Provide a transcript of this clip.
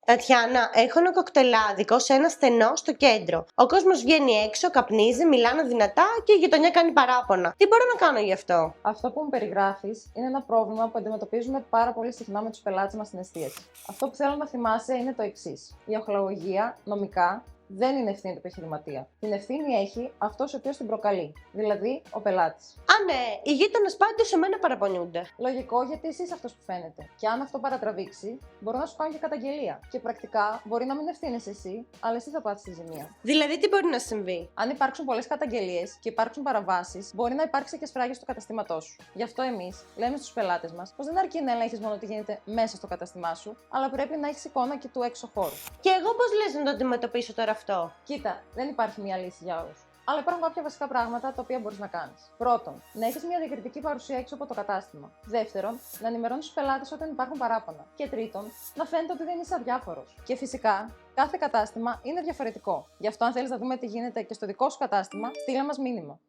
Τατιάνα, έχω ένα κοκτελάδικο σε ένα στενό στο κέντρο. Ο κόσμος βγαίνει έξω, καπνίζει, μιλάνε δυνατά και η γειτονιά κάνει παράπονα. Τι μπορώ να κάνω γι' αυτό? Αυτό που μου περιγράφεις είναι ένα πρόβλημα που αντιμετωπίζουμε πάρα πολύ συχνά με τους πελάτες μας στην εστίαση. Αυτό που θέλω να θυμάσαι είναι το εξής. Η οχλαγωγία νομικά δεν είναι ευθύνη του επιχειρηματία. Την ευθύνη έχει αυτός ο οποίος την προκαλεί, δηλαδή ο πελάτης. Α, ναι, οι γείτονες πάντως σε μένα παραπονιούνται. Λογικό, γιατί εσύ είσαι αυτός που φαίνεται. Και αν αυτό παρατραβήξει, μπορώ να σου κάνω και καταγγελία. Και πρακτικά μπορεί να μην ευθύνεσαι εσύ, αλλά εσύ θα πάθεις τη ζημία. Δηλαδή, τι μπορεί να συμβεί? Αν υπάρξουν πολλές καταγγελίες και υπάρξουν παραβάσεις, μπορεί να υπάρξει και σφράγγιση στο καταστήματό σου. Γι' αυτό εμείς λέμε στους πελάτες μας πως δεν αρκεί να ελέγχεις μόνο τι γίνεται μέσα στο καταστημά σου, αλλά πρέπει να έχεις εικόνα και του έξω χώρου. Και εγώ πώς λες να το αντιμετωπίσω τώρα αυτό? Κοίτα, δεν υπάρχει μία λύση για όλους. Αλλά υπάρχουν κάποια βασικά πράγματα τα οποία μπορείς να κάνεις. Πρώτον, να έχεις μια διακριτική παρουσία έξω από το κατάστημα. Δεύτερον, να ενημερώνεις τους πελάτες όταν υπάρχουν παράπονα. Και τρίτον, να φαίνεται ότι δεν είσαι αδιάφορος. Και φυσικά, κάθε κατάστημα είναι διαφορετικό. Γι' αυτό, αν θέλεις να δούμε τι γίνεται και στο δικό σου κατάστημα, στείλε μας μήνυμα.